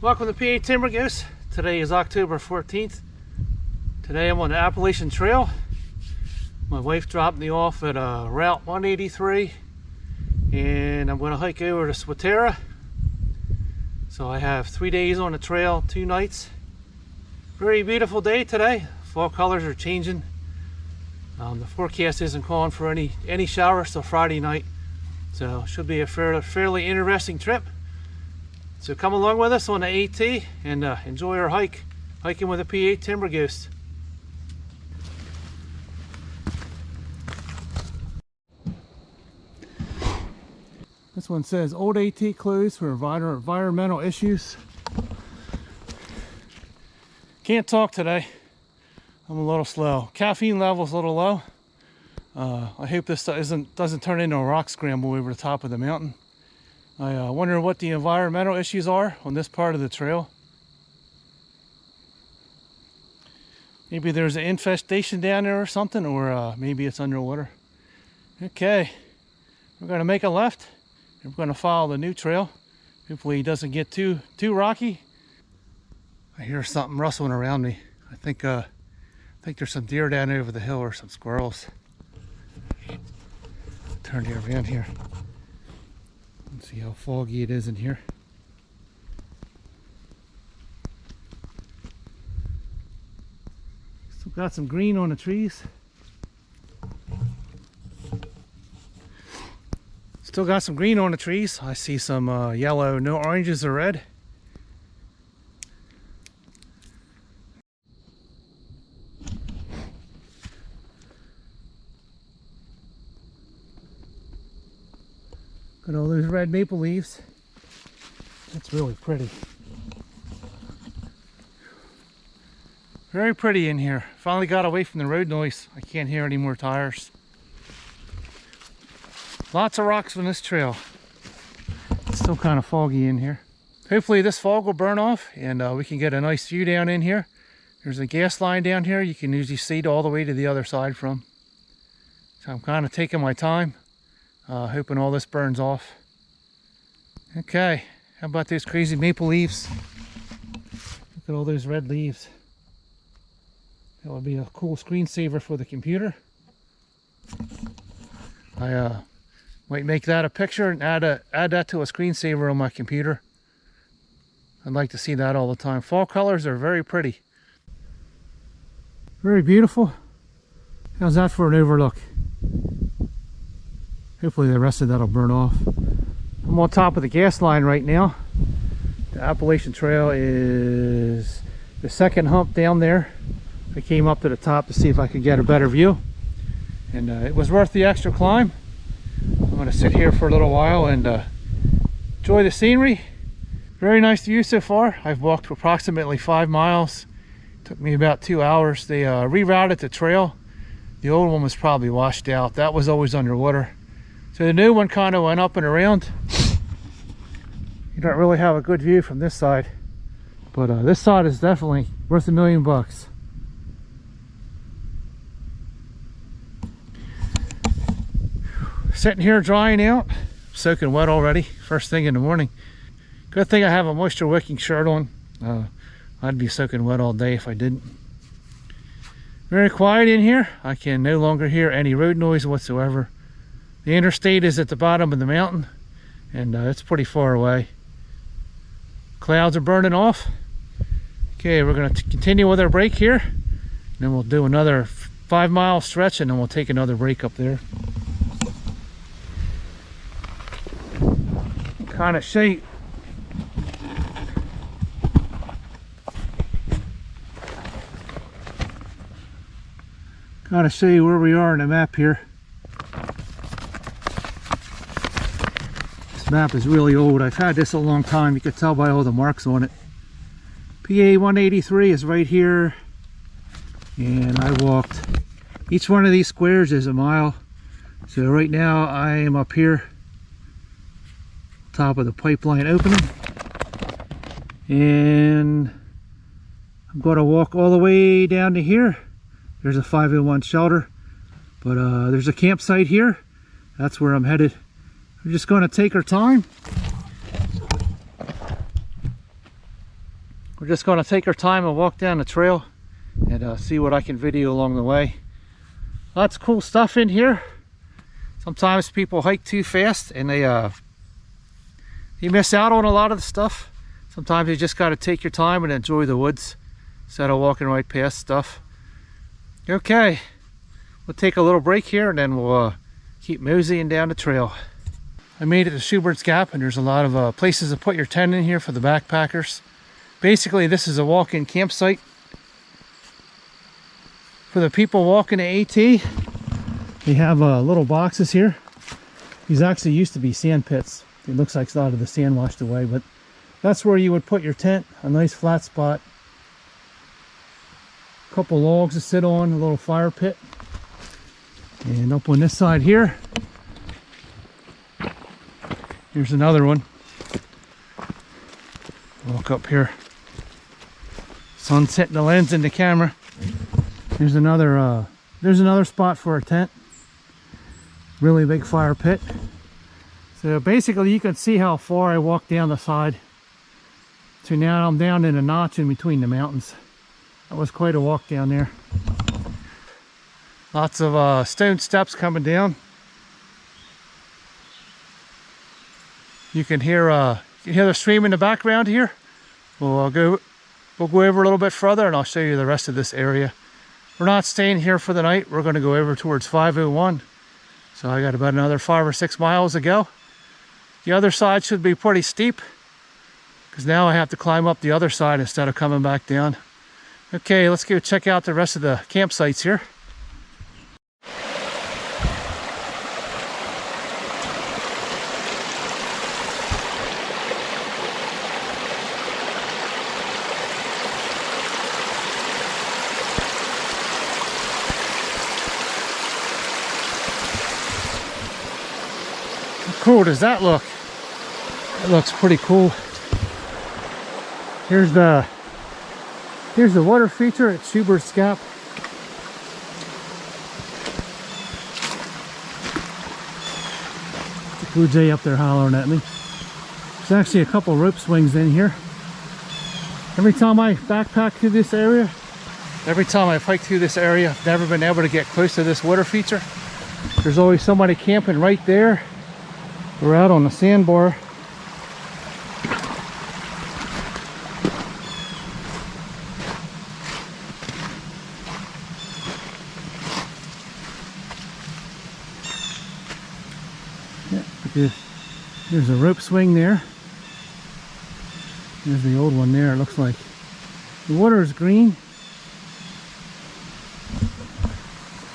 Welcome to PA Timber Goose. Today is October 14th. Today I'm on the Appalachian Trail. My wife dropped me off at Route 183 and I'm going to hike over to Swatera. So I have 3 days on the trail, 2 nights. Very beautiful day today. Fall colors are changing. The forecast isn't calling for any showers till Friday night. So it should be a fairly interesting trip. So come along with us on the AT and enjoy our hiking with a PA Timber Goose. This one says old AT closed for environmental issues. Can't talk today. I'm a little slow. Caffeine level's a little low. I hope this doesn't turn into a rock scramble over the top of the mountain. I wonder what the environmental issues are on this part of the trail. Maybe there's an infestation down there or something, or maybe it's underwater. Okay, we're going to make a left and we're going to follow the new trail. Hopefully it doesn't get too rocky. I hear something rustling around me. I think there's some deer down over the hill or some squirrels. Turn you around here. Let's see how foggy it is in here. Still got some green on the trees. Still got some green on the trees. I see some yellow, no oranges or red. Got all those red maple leaves. That's really pretty. Very pretty in here. Finally got away from the road noise. I can't hear any more tires. Lots of rocks on this trail. It's still kind of foggy in here. Hopefully this fog will burn off and we can get a nice view down in here. There's a gas line down here you can usually see all the way to the other side from. So I'm kind of taking my time. Hoping all this burns off. Okay, how about those crazy maple leaves? Look at all those red leaves. That would be a cool screensaver for the computer. I might make that a picture and add that to a screensaver on my computer. I'd like to see that all the time. Fall colors are very pretty. Very beautiful. How's that for an overlook? Hopefully the rest of that'll burn off. I'm on top of the gas line right now. The Appalachian Trail is the second hump down there. I came up to the top to see if I could get a better view. And it was worth the extra climb. I'm going to sit here for a little while and enjoy the scenery. Very nice view so far. I've walked approximately 5 miles. It took me about 2 hours. They rerouted the trail. The old one was probably washed out. That was always underwater. So the new one kind of went up and around. You don't really have a good view from this side, but this side is definitely worth $1 million. Sitting here drying out, soaking wet already, first thing in the morning. Good thing I have a moisture wicking shirt on. I'd be soaking wet all day if I didn't. Very quiet in here. I can no longer hear any road noise whatsoever. The interstate is at the bottom of the mountain and it's pretty far away. Clouds are burning off. Okay, we're going to continue with our break here. Then we'll do another 5-mile stretch and then we'll take another break up there. Kind of shape. Kind of show you where we are on the map here. Map is really old. I've had this a long time. You can tell by all the marks on it. PA 183 is right here and I walked. Each one of these squares is a mile. So right now I am up here top of the pipeline opening and I'm going to walk all the way down to here. There's a 501 shelter, but there's a campsite here. That's where I'm headed. We're just going to take our time. we're just going to take our time and walk down the trail and see what I can video along the way. Lots of cool stuff in here. Sometimes people hike too fast and they miss out on a lot of the stuff. Sometimes you just got to take your time and enjoy the woods instead of walking right past stuff. Okay, we'll take a little break here and then we'll keep moseying down the trail. I made it to Schubert's Gap, and there's a lot of places to put your tent in here for the backpackers. Basically, this is a walk-in campsite for the people walking to AT. They have little boxes here. These actually used to be sand pits. It looks like a lot of the sand washed away, but that's where you would put your tent. A nice flat spot. A couple logs to sit on, a little fire pit. And up on this side here, here's another one. Walk up here. Sun's hitting the lens in the camera. There's another spot for a tent. Really big fire pit. So basically you can see how far I walked down the side. So now I'm down in a notch in between the mountains. That was quite a walk down there. Lots of stone steps coming down. You can hear the stream in the background here. We'll go over a little bit further and I'll show you the rest of this area. We're not staying here for the night. We're going to go over towards 501. So I got about another 5 or 6 miles to go. The other side should be pretty steep, because now I have to climb up the other side instead of coming back down. Okay, let's go check out the rest of the campsites here. How cool does that look? It looks pretty cool. Here's the water feature at Schubert's Gap. The blue jay up there hollering at me. There's actually a couple rope swings in here. Every time I backpack through this area, every time I've hiked through this area, I've never been able to get close to this water feature. There's always somebody camping right there. We're out on the sandbar. Yeah, there's a rope swing there. There's the old one there. It looks like the water is green.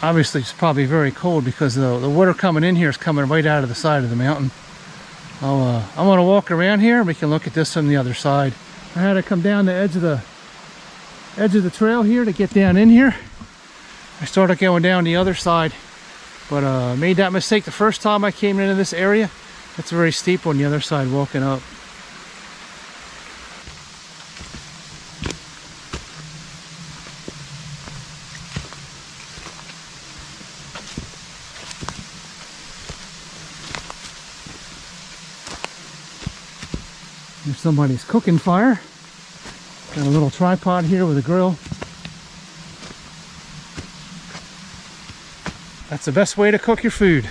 Obviously it's probably very cold because the water coming in here is coming right out of the side of the mountain. I'm going to walk around here and we can look at this from the other side. I had to come down the edge of the trail here to get down in here. I started going down the other side, but made that mistake the first time I came into this area. It's very steep on the other side walking up. There's somebody's cooking fire. Got a little tripod here with a grill. That's the best way to cook your food.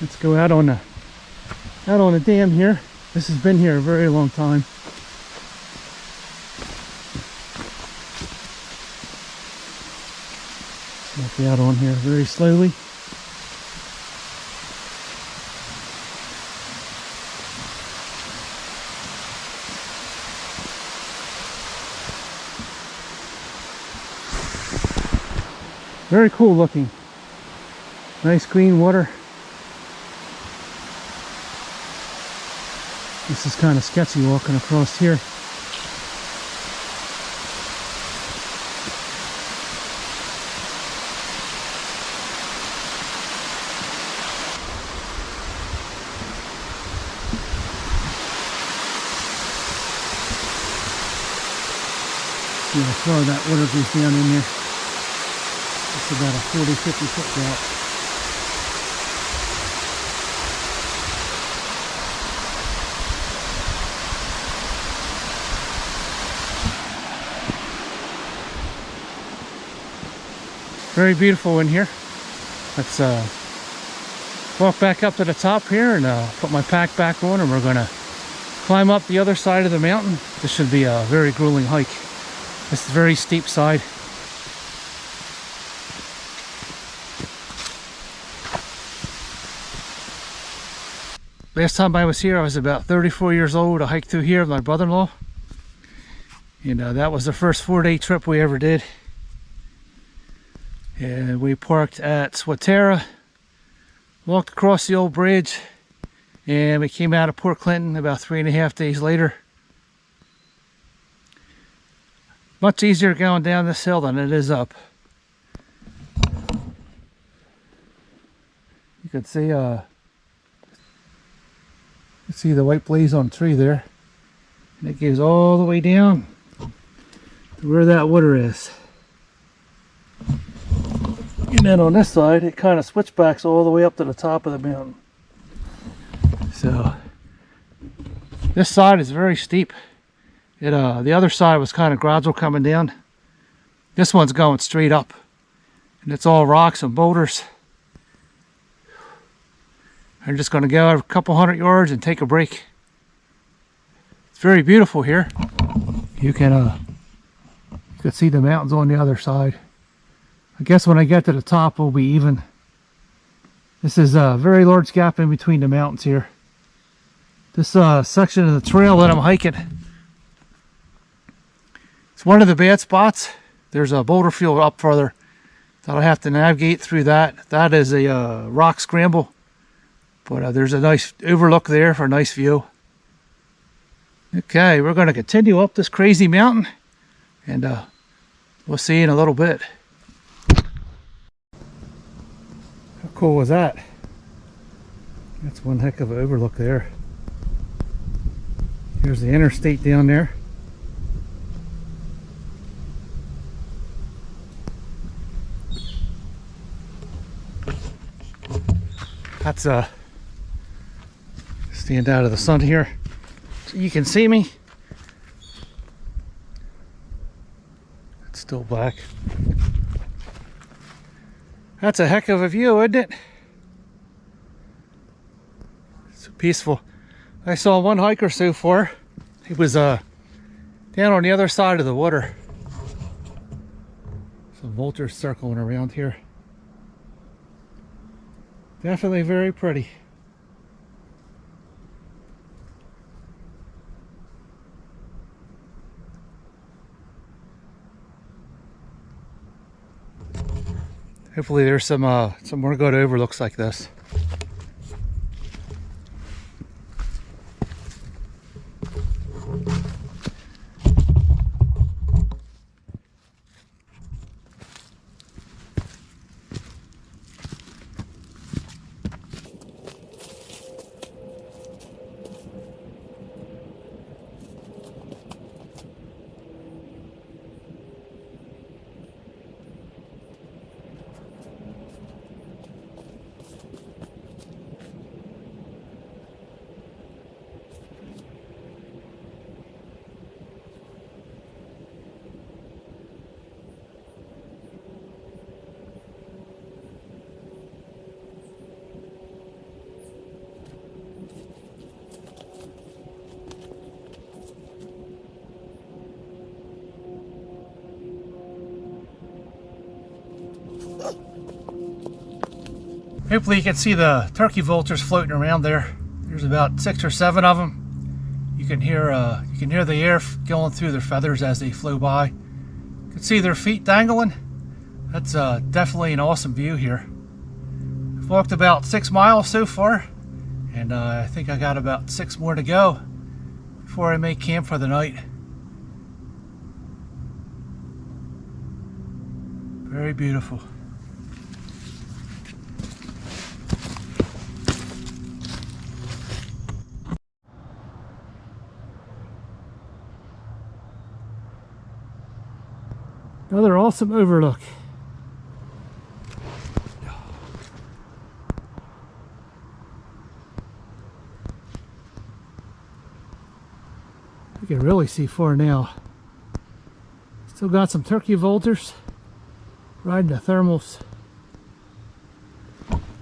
Let's go out on the dam here. This has been here a very long time. Walk out on here very slowly. Very cool looking. Nice clean water. This is kind of sketchy walking across here. See how far that water goes down in there. It's about a 40-50 foot drop. Very beautiful in here. Let's walk back up to the top here and put my pack back on, and we're gonna climb up the other side of the mountain. This should be a very grueling hike. This is a very steep side. Last time I was here, I was about 34 years old. I hiked through here with my brother-in-law. And that was the first 4-day trip we ever did. And we parked at Swatara, walked across the old bridge, and we came out of Port Clinton about 3.5 days later. Much easier going down this hill than it is up. You can see the white blaze on the tree there, and it goes all the way down to where that water is. And then on this side, it kind of switchbacks all the way up to the top of the mountain. So this side is very steep. The other side was kind of gradual coming down. This one's going straight up, and it's all rocks and boulders. I'm just going to go a couple hundred yards and take a break. It's very beautiful here. You can see the mountains on the other side. I guess when I get to the top, we'll be even. This is a very large gap in between the mountains here. This section of the trail that I'm hiking, it's one of the bad spots. There's a boulder field up further that I'll have to navigate through that. That is a rock scramble. But there's a nice overlook there for a nice view. Okay, we're going to continue up this crazy mountain, and we'll see you in a little bit. How cool was that? That's one heck of an overlook there. Here's the interstate down there. That's stand out of the sun here so you can see me. It's still black. That's a heck of a view, isn't it? It's peaceful. I saw one hiker so far. He was down on the other side of the water. Some vultures circling around here. Definitely very pretty. Hopefully there's some more good overlooks like this. Hopefully you can see the turkey vultures floating around there. There's about 6 or 7 of them. You can hear the air going through their feathers as they flow by. You can see their feet dangling. That's definitely an awesome view here. I've walked about 6 miles so far, and I think I got about 6 more to go before I make camp for the night. Very beautiful. Another awesome overlook. You can really see far now. Still got some turkey vultures riding the thermals.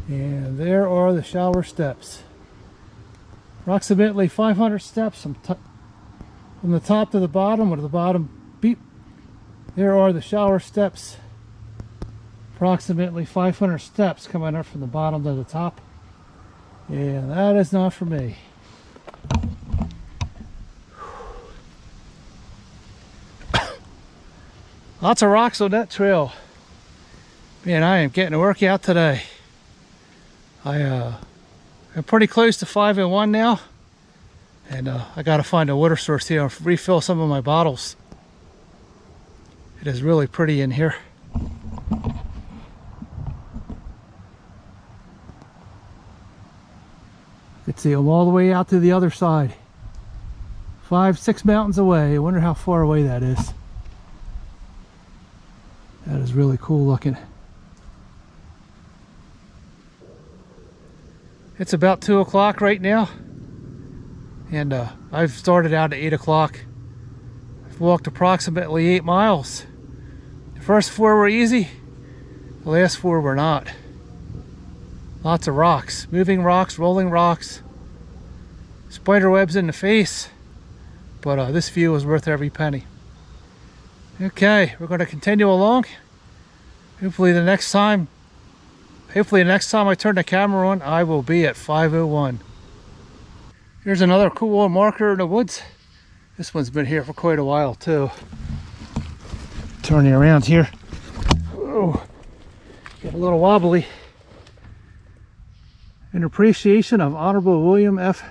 And there are the shower steps. Approximately 500 steps from the top to the bottom, or to the bottom, beep. There are the shower steps. Approximately 500 steps coming up from the bottom to the top. And that is not for me. Lots of rocks on that trail. Man, I am getting a workout today. I'm pretty close to 5:01 now. And I got to find a water source here and refill some of my bottles. It is really pretty in here. You can see them all the way out to the other side. 5-6 mountains away. I wonder how far away that is. That is really cool looking. It's about 2 o'clock right now. And I've started out at 8 o'clock. I've walked approximately 8 miles. The first 4 were easy. The last 4 were not. Lots of rocks. Moving rocks, rolling rocks. Spider webs in the face. But this view was worth every penny. Okay, we're going to continue along. Hopefully the next time I turn the camera on, I will be at 5:01. Here's another cool marker in the woods. This one's been here for quite a while too. Turning around here. Oh, get a little wobbly. In appreciation of Honorable William F.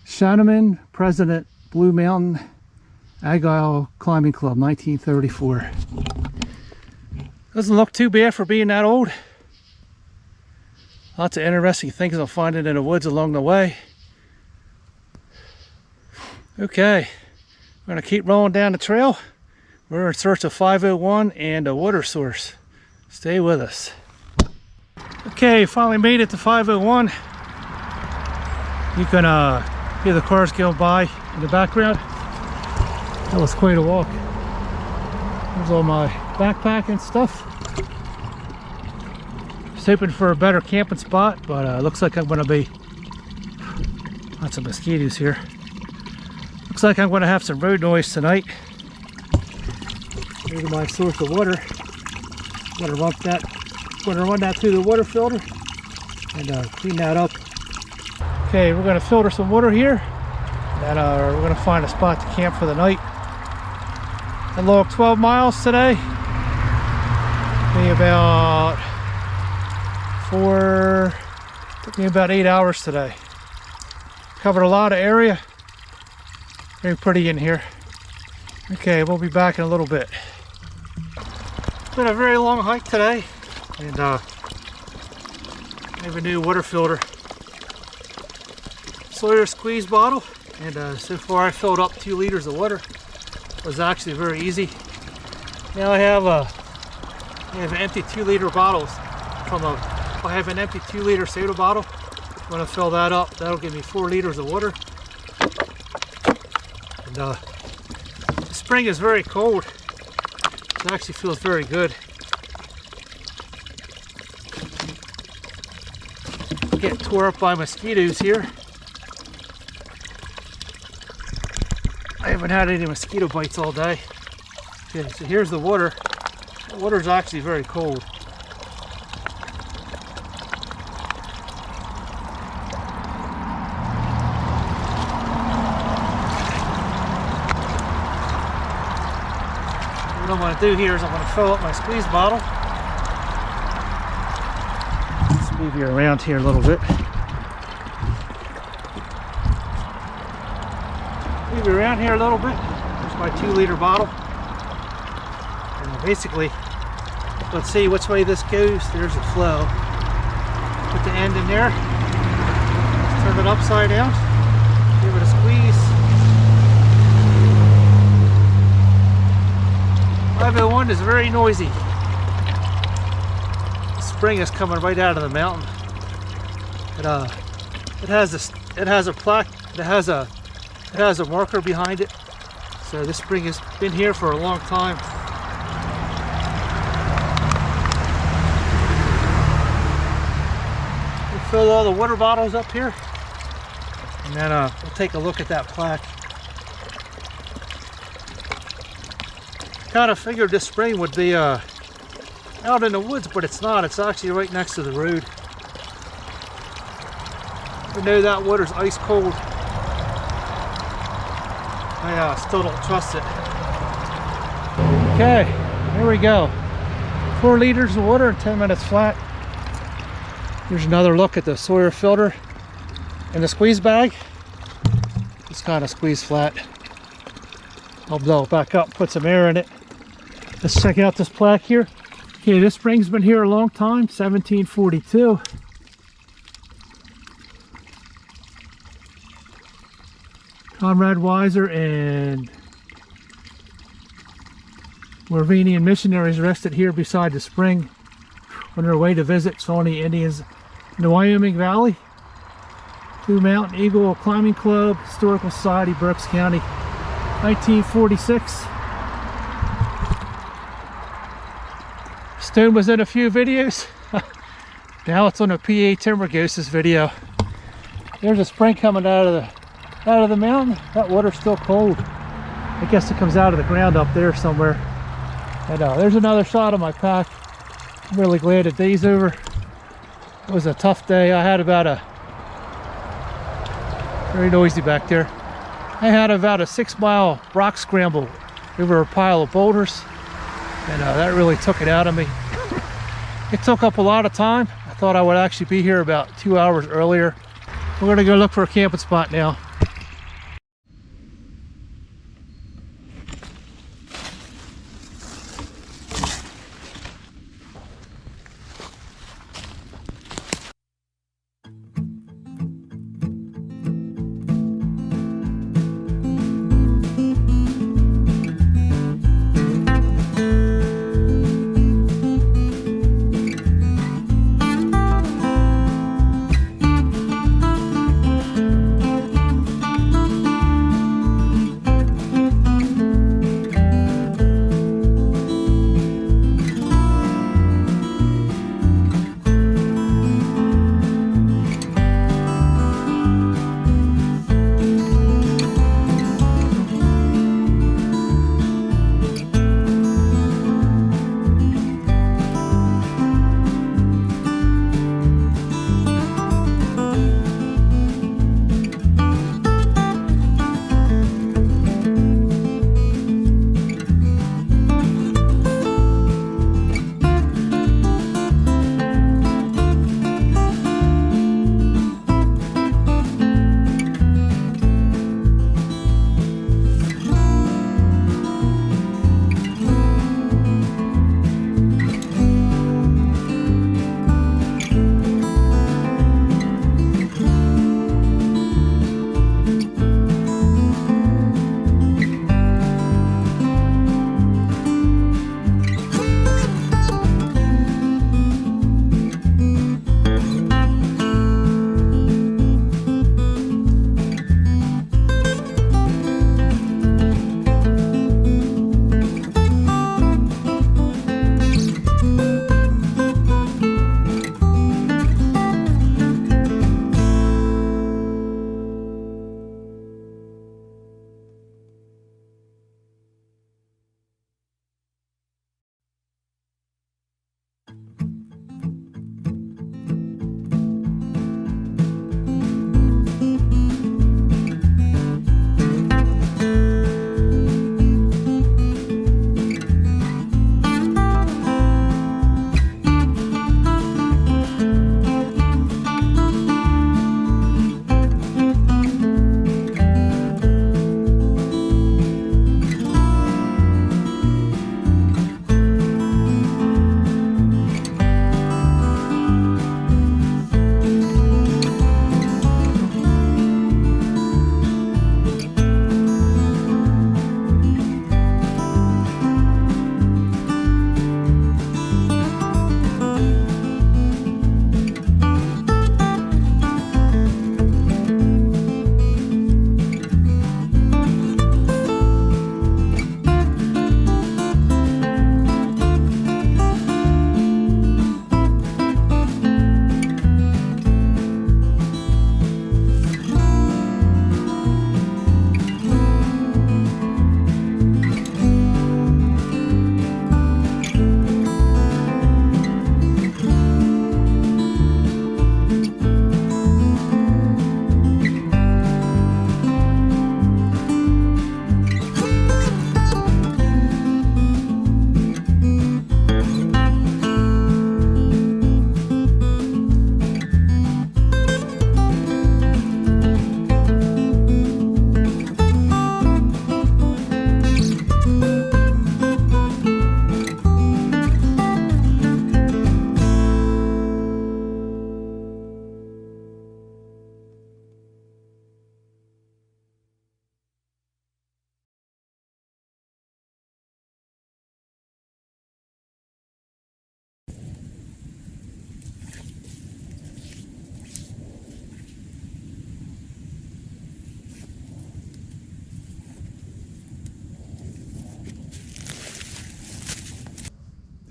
Shaneman, President, Blue Mountain Agile Climbing Club, 1934. Doesn't look too bad for being that old. Lots of interesting things I'll find in the woods along the way. Okay, we're going to keep rolling down the trail. We're in search of 5:01 and a water source. Stay with us. Okay, finally made it to 5:01. You can hear the cars going by in the background. That was quite a walk. There's all my backpack and stuff. Just hoping for a better camping spot, but looks like I'm going to be... Lots of mosquitoes here. Looks like I'm going to have some road noise tonight. Here's my source of water. I'm going to run that through the water filter and clean that up. Okay, we're going to filter some water here, and we're going to find a spot to camp for the night. I logged 12 miles today. Took me about 8 hours today. Covered a lot of area. Very pretty in here. Okay, we'll be back in a little bit. It's been a very long hike today, and I have a new water filter. Sawyer squeeze bottle, and so far I filled up 2 liters of water. It was actually very easy. Now I have an empty 2-liter bottles I have an empty 2-liter soda bottle. I'm going to fill that up. That'll give me 4 liters of water. And the spring is very cold. It actually feels very good. Getting tore up by mosquitoes here. I haven't had any mosquito bites all day. Okay, so here's the water. The water's actually very cold. What I'm going to do here is I'm going to fill up my squeeze bottle. Let's move you around here a little bit. Move you around here a little bit. There's my 2-liter bottle. And basically, let's see which way this goes. There's the flow. Put the end in there. Turn it upside down. Give it a squeeze. 5:01 is very noisy. The spring is coming right out of the mountain. It has a marker behind it. So this spring has been here for a long time. fill all the water bottles up here, and then we'll take a look at that plaque. Kind of figured this spring would be out in the woods, but it's not. It's actually right next to the road. You know that water's ice cold. I still don't trust it. Okay, here we go. 4 liters of water in 10 minutes flat. Here's another look at the Sawyer filter in the squeeze bag. It's kind of squeezed flat. I'll blow it back up and put some air in it. Let's check out this plaque here. Okay, this spring's been here a long time, 1742. Conrad Weiser and Moravian missionaries rested here beside the spring on their way to visit Shawnee Indians in the Wyoming Valley. Blue Mountain Eagle Climbing Club, Historical Society, Berks County, 1946. Stone was in a few videos. Now it's on a PA Timber Ghost's video. There's a spring coming out of the mountain. That water's still cold. I guess it comes out of the ground up there somewhere. And there's another shot of my pack. I'm really glad the day's over. It was a tough day. I had about a very noisy back there. I had about a 6-mile rock scramble over a pile of boulders, and that really took it out of me. It took up a lot of time. I thought I would actually be here about 2 hours earlier. We're gonna go look for a camping spot now.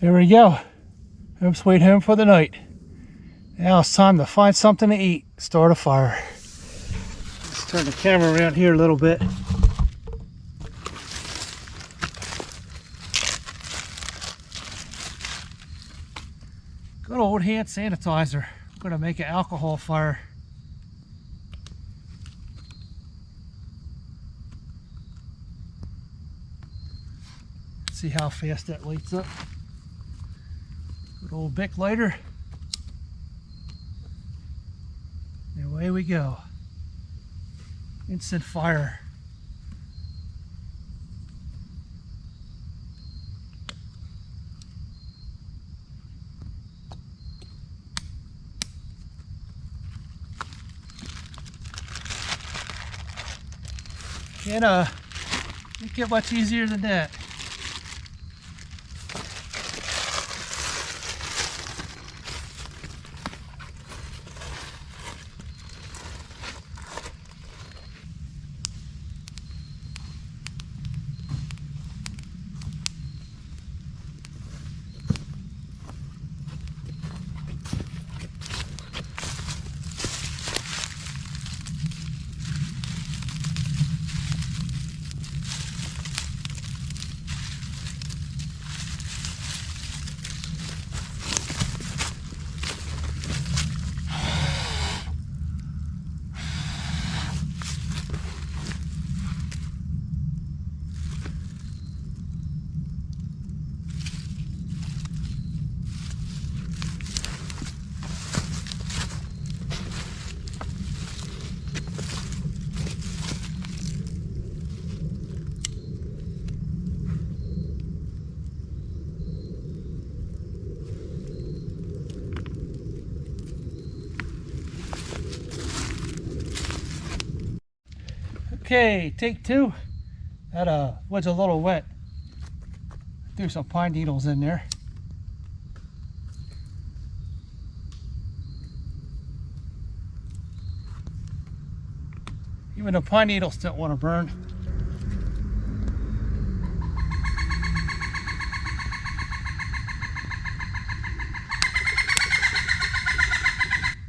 There we go. Home sweet home for the night. Now it's time to find something to eat. Start a fire. Let's turn the camera around here a little bit. Good old hand sanitizer. I'm going to make an alcohol fire. See how fast that lights up. Good old Bic lighter. And away we go. Instant fire. Can't get much easier than that. Okay, take two. That wood's a little wet. Threw some pine needles in there. Even the pine needles don't want to burn.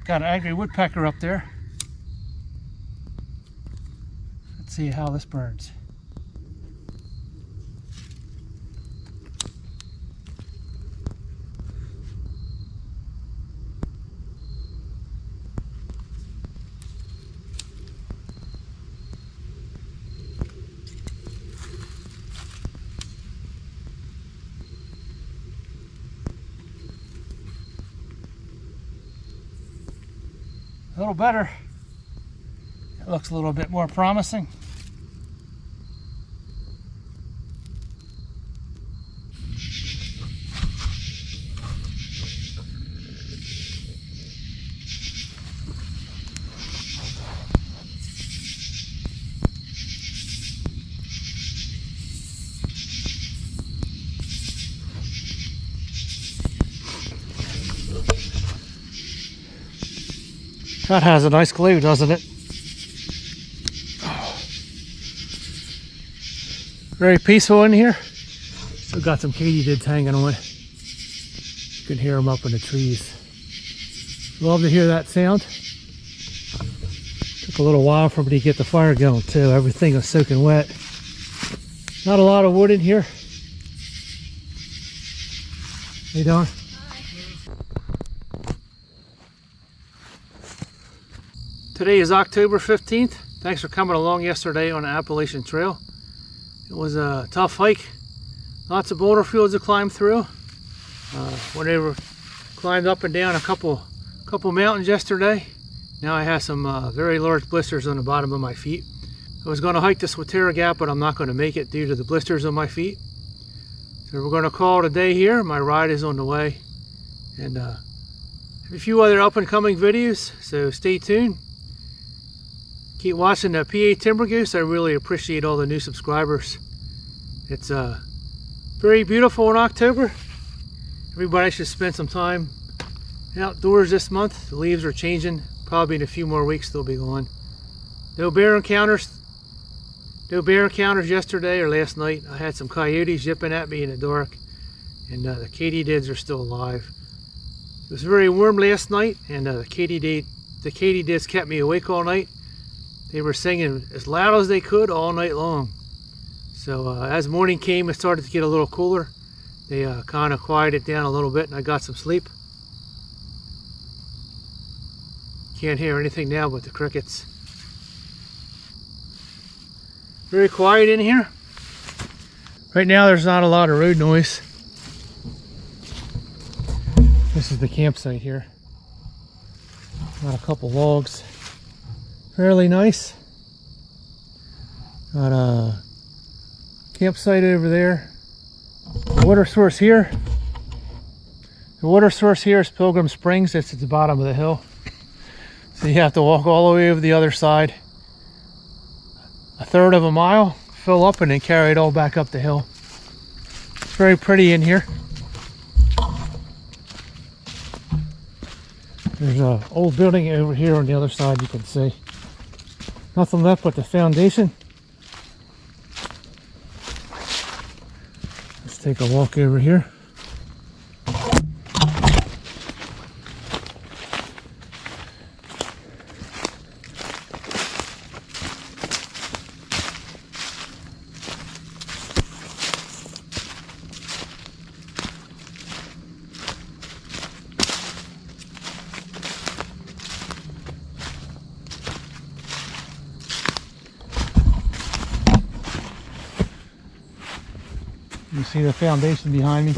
Got an angry woodpecker up there. Let's see how this burns. A little better. It looks a little bit more promising. That has a nice glue, doesn't it? Very peaceful in here. Still got some katydids hanging on. You can hear them up in the trees. Love to hear that sound. Took a little while for me to get the fire going too. Everything was soaking wet. Not a lot of wood in here. How you doing? Today is October 15th. Thanks for coming along yesterday on the Appalachian Trail. It was a tough hike. Lots of boulder fields to climb through. Climbed up and down a couple mountains yesterday. Now I have some very large blisters on the bottom of my feet. I was going to hike the Swatera Gap, but I'm not going to make it due to the blisters on my feet. So we're going to call it a day here. My ride is on the way. And have a few other up and coming videos, so stay tuned. Keep watching the PA Timber Goose. I really appreciate all the new subscribers. It's very beautiful in October. Everybody should spend some time outdoors this month. The leaves are changing. Probably in a few more weeks they'll be gone. No bear encounters yesterday or last night. I had some coyotes yipping at me in the dark. and the katydids are still alive. It was very warm last night, and the katydids kept me awake all night. They were singing as loud as they could all night long. So as morning came, it started to get a little cooler. They kind of quieted down a little bit, and I got some sleep. Can't hear anything now but the crickets. Very quiet in here. Right now there's not a lot of road noise. This is the campsite here. Got a couple logs. Fairly nice. Got a campsite over there. The water source here. The water source here is Pilgrim Springs. It's at the bottom of the hill. So you have to walk all the way over the other side. A third of a mile, fill up, and then carry it all back up the hill. It's very pretty in here. There's an old building over here on the other side, you can see. Nothing left but the foundation. Let's take a walk over here. You see the foundation behind me.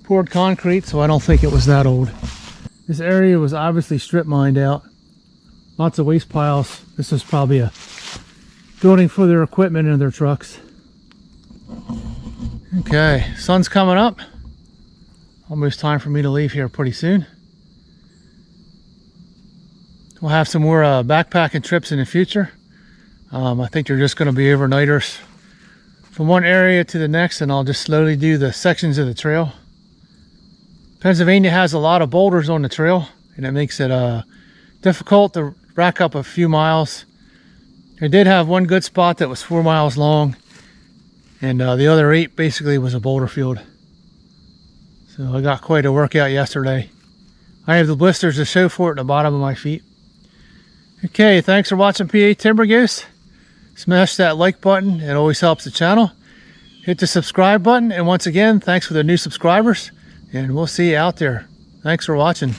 Poured concrete, so I don't think it was that old. This area was obviously strip mined out. Lots of waste piles. This is probably a building for their equipment and their trucks. Okay, sun's coming up. Almost time for me to leave here pretty soon. We'll have some more backpacking trips in the future. I think they're just going to be overnighters from one area to the next, and I'll just slowly do the sections of the trail. Pennsylvania has a lot of boulders on the trail, and it makes it difficult to rack up a few miles. I did have one good spot that was 4 miles long, and the other 8 basically was a boulder field. So I got quite a workout yesterday. I have the blisters to show for it in the bottom of my feet. Okay, thanks for watching PA Timber Goose. Smash that like button, it always helps the channel. Hit the subscribe button, and once again, thanks for the new subscribers, and we'll see you out there. Thanks for watching.